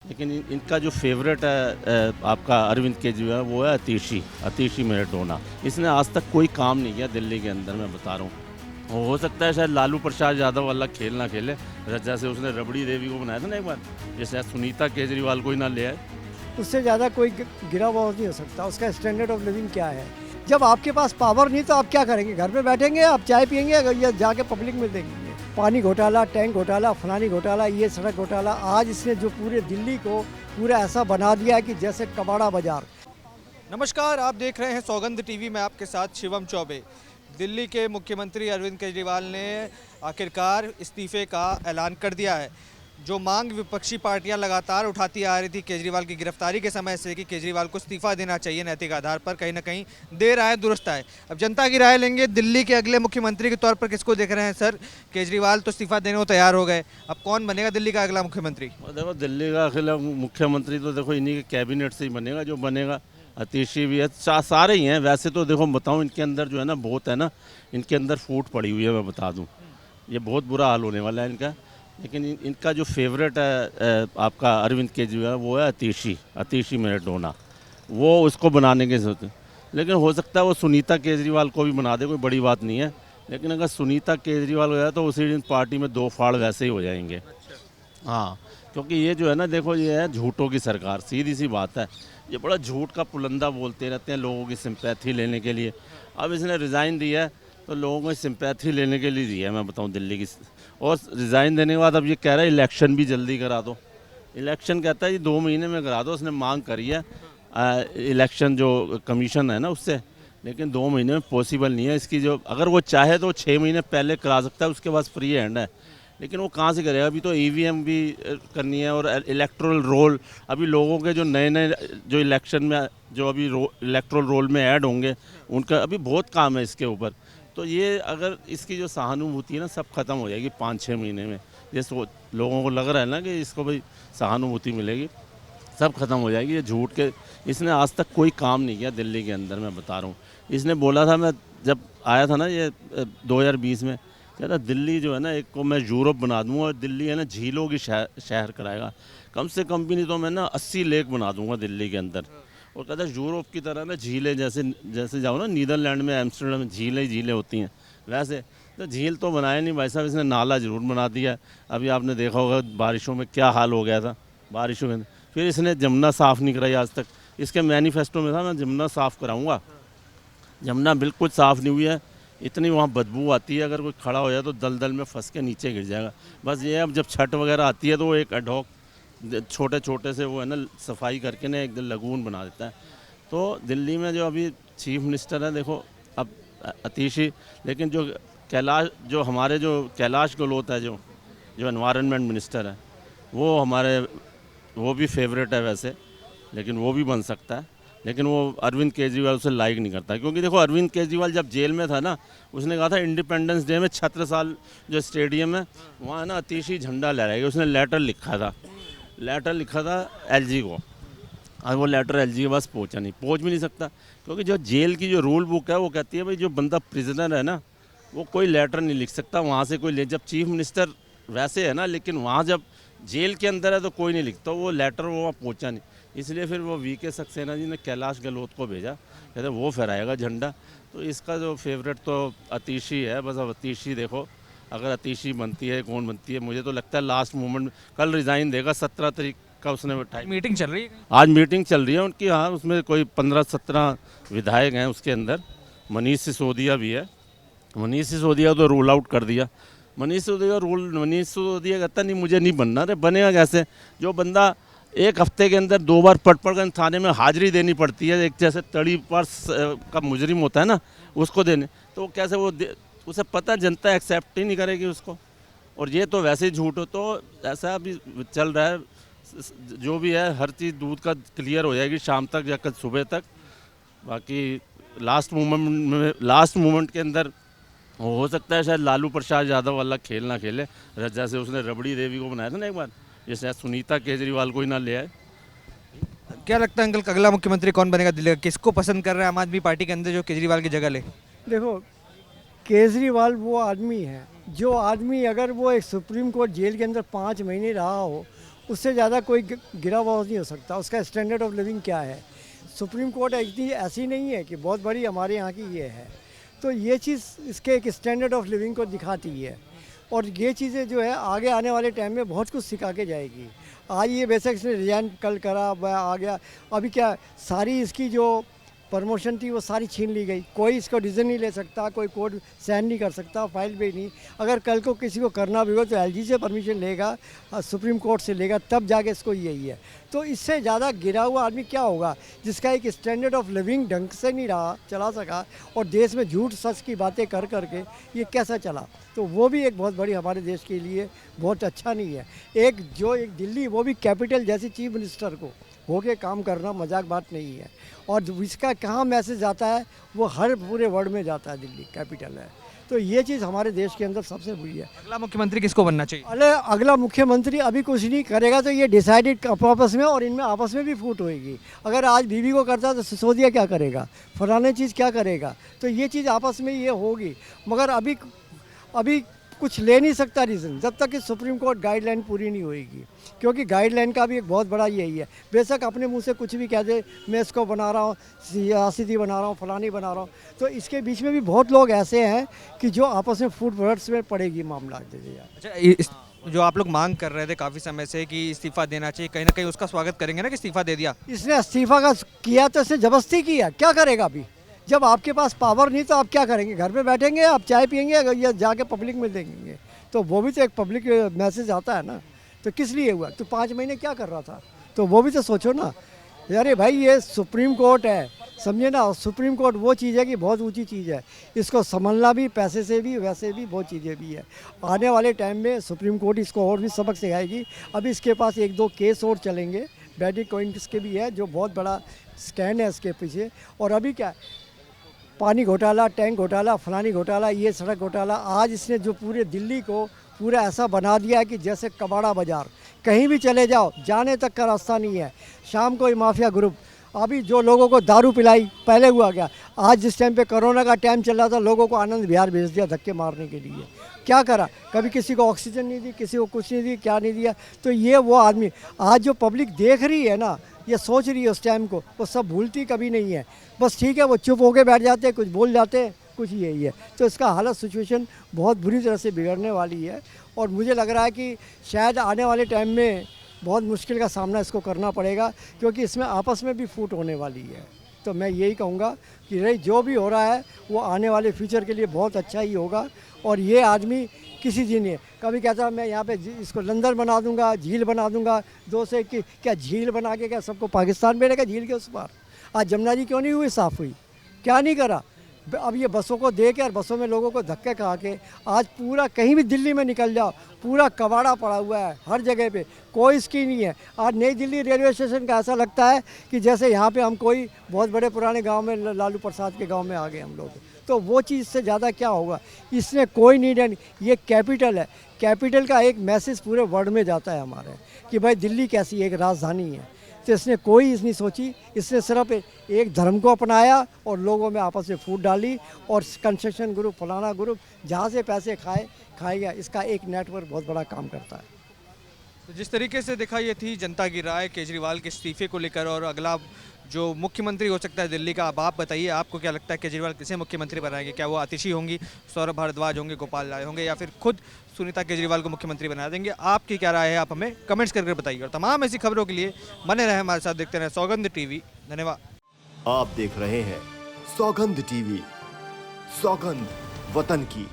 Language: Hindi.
लेकिन इनका जो फेवरेट है आपका अरविंद केजरीवाल, वो है अतीशी मेराडोना। इसने आज तक कोई काम नहीं किया दिल्ली के अंदर, मैं बता रहा हूँ। हो सकता है शायद लालू प्रसाद यादव वाला खेल ना खेले, जैसे उसने रबड़ी देवी को बनाया था ना एक बार, ये शायद सुनीता केजरीवाल को ही ना ले आए। उससे ज़्यादा कोई गिरा हुआ नहीं हो सकता। उसका स्टैंडर्ड ऑफ लिविंग क्या है? जब आपके पास पावर नहीं तो आप क्या करेंगे? घर में बैठेंगे, आप चाय पियेंगे या जाके पब्लिक में देंगे? पानी घोटाला, टैंक घोटाला, फलानी घोटाला, ये सड़क घोटाला, आज इसने जो पूरे दिल्ली को पूरा ऐसा बना दिया है कि जैसे कबाड़ा बाजार। नमस्कार, आप देख रहे हैं सौगंध टीवी में आपके साथ शिवम चौबे। दिल्ली के मुख्यमंत्री अरविंद केजरीवाल ने आखिरकार इस्तीफे का ऐलान कर दिया है। जो मांग विपक्षी पार्टियां लगातार उठाती आ रही थी केजरीवाल की गिरफ्तारी के समय से कि केजरीवाल को इस्तीफा देना चाहिए नैतिक आधार पर, कहीं ना कहीं देर आए दुरुस्त आए। अब जनता की राय लेंगे, दिल्ली के अगले मुख्यमंत्री के तौर पर किसको देख रहे हैं सर? केजरीवाल तो इस्तीफा देने को तैयार हो गए, अब कौन बनेगा दिल्ली का अगला मुख्यमंत्री? और देखो, दिल्ली का अगला मुख्यमंत्री तो देखो इन्हीं के कैबिनेट से ही बनेगा जो बनेगा। अतीशी भी है, सारे ही हैं। वैसे तो देखो बताऊं, इनके अंदर जो है ना, बहुत है ना, इनके अंदर फूट पड़ी हुई है, मैं बता दूं। ये बहुत बुरा हाल होने वाला है इनका। लेकिन इनका जो फेवरेट है आपका अरविंद केजरीवाल, वो है अतीशी मेराडोना। वो उसको बनाने के सोचते, लेकिन हो सकता है वो सुनीता केजरीवाल को भी बना दे, कोई बड़ी बात नहीं है। लेकिन अगर सुनीता केजरीवाल हो जाए तो उसी दिन पार्टी में दो फाड़ वैसे ही हो जाएंगे। हाँ, क्योंकि ये जो है ना, देखो ये है झूठों की सरकार, सीधी सी बात है। ये बड़ा झूठ का पुलंदा बोलते रहते हैं लोगों की सिंपैथी लेने के लिए। अब इसने रिज़ाइन दिया है तो लोगों को सिंपैथी लेने के लिए दिया है, मैं बताऊं, दिल्ली की। और रिज़ाइन देने के बाद अब ये कह रहा है इलेक्शन भी जल्दी करा दो। इलेक्शन कहता है ये 2 महीने में करा दो, उसने मांग करी है इलेक्शन जो कमीशन है ना उससे। लेकिन 2 महीने में पॉसिबल नहीं है इसकी। जो अगर वो चाहे तो 6 महीने पहले करा सकता है, उसके पास फ्री हैंड है। लेकिन वो कहाँ से करेगा? अभी तो ईवीएम भी करनी है और इलेक्ट्रल रोल। अभी लोगों के जो नए नए जो इलेक्शन में जो अभी इलेक्ट्रल रोल में ऐड होंगे, उनका अभी बहुत काम है इसके ऊपर। तो ये अगर इसकी जो सहानुभूति है ना, सब खत्म हो जाएगी 5-6 महीने में। ये सोच लोगों को लग रहा है ना कि इसको भाई सहानुभूति मिलेगी, सब खत्म हो जाएगी। ये झूठ के, इसने आज तक कोई काम नहीं किया दिल्ली के अंदर, मैं बता रहा हूँ। इसने बोला था, मैं जब आया था ना ये 2020 में, कहता दिल्ली जो है ना, एक को मैं यूरोप बना दूंगा और दिल्ली है ना झीलों की शहर कराएगा। कम से कम भी नहीं तो मैं ना 80 लेक बना दूंगा दिल्ली के अंदर। और कहता यूरोप की तरह ना झीलें, जैसे जैसे जाओ ना नीदरलैंड में, एम्स्टर्डम में झीलें ही झीलें होती हैं वैसे। तो झील तो बनाया नहीं भाई साहब, इसने नाला ज़रूर बना दिया। अभी आपने देखा होगा बारिशों में क्या हाल हो गया था बारिशों में। फिर इसने जमुना साफ़ नहीं कराई आज तक। इसके मैनिफेस्टो में था मैं जमुना साफ़ कराऊंगा, जमुना बिल्कुल साफ़ नहीं हुई है। इतनी वहाँ बदबू आती है, अगर कोई खड़ा हो जाए तो दलदल में फंस के नीचे गिर जाएगा। बस ये अब जब छठ वगैरह आती है तो वो एक एडहॉक छोटे छोटे से वो है ना सफाई करके ना एक लगून बना देता है। तो दिल्ली में जो अभी चीफ मिनिस्टर है, देखो अब अतीशी। लेकिन जो हमारे जो कैलाश गहलोत है, जो जो एनवायरनमेंट मिनिस्टर है, वो हमारे, वो भी फेवरेट है वैसे। लेकिन वो भी बन सकता है। लेकिन वो अरविंद केजरीवाल उसे लाइक नहीं करता, क्योंकि देखो अरविंद केजरीवाल जब जेल में था ना, उसने कहा था इंडिपेंडेंस डे में छत्रसाल जो स्टेडियम है वहाँ ना अतीशी झंडा लहराएगा। उसने लेटर लिखा था एलजी को। और वो लेटर एलजी के पास पहुँचा नहीं, पहुँच भी नहीं सकता, क्योंकि जो जेल की जो रूल बुक है वो कहती है भाई जो बंदा प्रिजनर है ना, वो कोई लेटर नहीं लिख सकता वहाँ से कोई जब चीफ मिनिस्टर वैसे है ना, लेकिन वहाँ जब जेल के अंदर है तो कोई नहीं लिखता। वो लेटर वो वहाँ पहुँचा नहीं, इसलिए फिर वो वीके सक्सेना जी ने कैलाश गहलोत को भेजा, कहते वो फहराएगा झंडा। तो इसका जो फेवरेट तो अतीशी है। बस अब अतीशी देखो, अगर अतीशी बनती है, कौन बनती है, मुझे तो लगता है लास्ट मोमेंट कल रिज़ाइन देगा। 17 तारीख का उसने टाइम, मीटिंग चल रही है? आज मीटिंग चल रही है उनकी। हाँ, उसमें कोई 15-17 विधायक हैं उसके अंदर। मनीष सिसोदिया भी है। मनीष सिसोदिया तो रूल आउट कर दिया। मनीष सिसोदिया कहता नहीं मुझे नहीं बनना। अरे बनेगा कैसे? जो बंदा एक हफ्ते के अंदर 2 बार पट कर थाने में हाजिरी देनी पड़ती है, एक जैसे तड़ी पर का मुजरिम होता है ना, उसको देने, तो कैसे उसे पता, जनता एक्सेप्ट ही नहीं करेगी उसको। और ये तो वैसे ही झूठ हो। तो ऐसा अभी चल रहा है, जो भी है हर चीज़ दूध का क्लियर हो जाएगी शाम तक या कल सुबह तक। बाकी लास्ट मोमेंट के अंदर हो सकता है शायद लालू प्रसाद यादव वाला खेल ना खेले, जैसे उसने रबड़ी देवी को बनाया था ना एक बार, ये शायद सुनीता केजरीवाल को ही ना ले आए। क्या लगता है अंकल, अगला मुख्यमंत्री कौन बनेगा दिल्ली का? किसको पसंद कर रहे हैं आम आदमी पार्टी के अंदर जो केजरीवाल की जगह ले? देखो, केजरीवाल वो आदमी है, जो आदमी अगर वो एक सुप्रीम कोर्ट जेल के अंदर 5 महीने रहा हो उससे ज़्यादा कोई गिरा हुआ नहीं हो सकता। उसका स्टैंडर्ड ऑफ लिविंग क्या है। सुप्रीम कोर्ट इतनी ऐसी नहीं है कि बहुत बड़ी हमारे यहाँ की ये है, तो ये चीज़ इसके एक स्टैंडर्ड ऑफ लिविंग को दिखाती है। और ये चीज़ें जो है आगे आने वाले टाइम में बहुत कुछ सिखा के जाएगी। आज ये बेशक इसने रिजाइन कल करा, वह आ गया, अभी क्या सारी इसकी जो प्रमोशन थी वो सारी छीन ली गई। कोई इसको डिसीजन नहीं ले सकता, कोई कोर्ट साइन नहीं कर सकता, फाइल भी नहीं। अगर कल को किसी को करना भी हो तो एलजी से परमिशन लेगा, सुप्रीम कोर्ट से लेगा, तब जाके इसको यही है। तो इससे ज़्यादा गिरा हुआ आदमी क्या होगा जिसका एक स्टैंडर्ड ऑफ लिविंग ढंग से नहीं रहा, चला सका, और देश में झूठ सच की बातें कर करके ये कैसा चला। तो वो भी एक बहुत बड़ी हमारे देश के लिए बहुत अच्छा नहीं है। एक दिल्ली, वो भी कैपिटल जैसी चीफ मिनिस्टर को होके काम करना मजाक बात नहीं है। और इसका कहाँ मैसेज जाता है वो हर पूरे वर्ल्ड में जाता है, दिल्ली कैपिटल है। तो ये चीज़ हमारे देश के अंदर सबसे बुरी है। अगला मुख्यमंत्री किसको बनना चाहिए? अगला मुख्यमंत्री अभी कुछ नहीं करेगा तो ये डिसाइडेड आपस में, और इनमें आपस में भी फूट होएगी। अगर आज बीवी को करता तो सिसोदिया क्या करेगा, फलाने चीज़ क्या करेगा, तो ये चीज़ आपस में ये होगी। मगर अभी कुछ ले नहीं सकता रीज़न जब तक कि सुप्रीम कोर्ट गाइडलाइन पूरी नहीं होएगी, क्योंकि गाइडलाइन का भी एक बहुत बड़ा यही है। बेशक अपने मुंह से कुछ भी कह दे, मैं इसको बना रहा हूँ, सियासती बना रहा हूँ, फलानी बना रहा हूँ, तो इसके बीच में भी बहुत लोग ऐसे हैं कि जो आपस में फूट वर्ड्स में पड़ेगी मामला। अच्छा, जो आप लोग मांग कर रहे थे काफ़ी समय से कि इस्तीफा देना चाहिए, कहीं ना कहीं उसका स्वागत करेंगे ना कि इस्तीफा दे दिया? इसने इस्तीफा का किया तो इसने जबरदस्ती किया, क्या करेगा अभी जब आपके पास पावर नहीं, तो आप क्या करेंगे? घर पे बैठेंगे, आप चाय पियेंगे या जाके पब्लिक में देंगे? तो वो भी तो एक पब्लिक मैसेज आता है ना। तो किस लिए हुआ? तो 5 महीने क्या कर रहा था? तो वो भी तो सोचो ना। अरे भाई, ये सुप्रीम कोर्ट है, समझे ना। सुप्रीम कोर्ट वो चीज़ है कि बहुत ऊंची चीज़ है, इसको संभलना भी, पैसे से भी, वैसे भी बहुत चीज़ें भी है। आने वाले टाइम में सुप्रीम कोर्ट इसको और भी सबक सिखाएगी। अभी इसके पास 1-2 केस और चलेंगे, बैडिक कोइंस के भी है, जो बहुत बड़ा स्कैम है इसके पीछे। और अभी क्या, पानी घोटाला, टैंक घोटाला, फलानी घोटाला, ये सड़क घोटाला, आज इसने जो पूरे दिल्ली को पूरा ऐसा बना दिया है कि जैसे कबाड़ा बाज़ार, कहीं भी चले जाओ जाने तक का रास्ता नहीं है। शाम को ये माफिया ग्रुप, अभी जो लोगों को दारू पिलाई पहले हुआ क्या, आज जिस टाइम पे कोरोना का टाइम चल रहा था, लोगों को आनंद विहार भेज दिया धक्के मारने के लिए। क्या करा? कभी किसी को ऑक्सीजन नहीं दी, किसी को कुछ नहीं दी, क्या नहीं दिया। तो ये वो आदमी, आज जो पब्लिक देख रही है ना, ये सोच रही है उस टाइम को, वो सब भूलती कभी नहीं है। बस ठीक है, वो चुप होके बैठ जाते, कुछ बोल जाते, कुछ यही है। तो इसका हालत सिचुएशन बहुत बुरी तरह से बिगड़ने वाली है। और मुझे लग रहा है कि शायद आने वाले टाइम में बहुत मुश्किल का सामना इसको करना पड़ेगा, क्योंकि इसमें आपस में भी फूट होने वाली है। तो मैं यही कहूँगा कि रही जो भी हो रहा है वो आने वाले फ्यूचर के लिए बहुत अच्छा ही होगा। और ये आदमी किसी दिन नहीं, कभी कहता है मैं यहाँ पे इसको लंदन बना दूंगा, झील बना दूंगा, 2 से कि क्या झील बना के क्या सबको पाकिस्तान भेजेगा झील के उस पार? आज जमुना जी क्यों नहीं हुई साफ़ हुई? क्या नहीं करा? अब ये बसों को दे के और बसों में लोगों को धक्के खा के आज पूरा कहीं भी दिल्ली में निकल जाओ, पूरा कबाड़ा पड़ा हुआ है हर जगह पे, कोई इसकी नहीं है। आज नई दिल्ली रेलवे स्टेशन का ऐसा लगता है कि जैसे यहाँ पे हम कोई बहुत बड़े पुराने गांव में, लालू प्रसाद के गांव में आ गए हम लोग। तो वो चीज़ से ज़्यादा क्या होगा, इसने कोई नीड है। ये कैपिटल है, कैपिटल का एक मैसेज पूरे वर्ल्ड में जाता है हमारे कि भाई दिल्ली कैसी एक राजधानी है। तो इसने कोई नहीं सोची, इसने सिर्फ एक धर्म को अपनाया और लोगों में आपस में फूट डाली। और कंस्ट्रक्शन ग्रुप, फलाना ग्रुप, जहाँ से पैसे खाएगा, इसका एक नेटवर्क बहुत बड़ा काम करता है। तो जिस तरीके से देखा, ये थी जनता की राय केजरीवाल के इस्तीफे को लेकर, और अगला जो मुख्यमंत्री हो सकता है दिल्ली का। अब आप बताइए, आपको क्या लगता है केजरीवाल किसे मुख्यमंत्री बनाएंगे? क्या वो आतिशी होंगी, सौरभ भारद्वाज होंगे, गोपाल राय होंगे, या फिर खुद सुनीता केजरीवाल को मुख्यमंत्री बना देंगे? आपकी क्या राय है, आप हमें कमेंट्स करके बताइए। और तमाम ऐसी खबरों के लिए बने रहे हमारे साथ, देखते रहें सौगंध टीवी। धन्यवाद। आप देख रहे हैं सौगंध टीवी, सौगंध वतन की।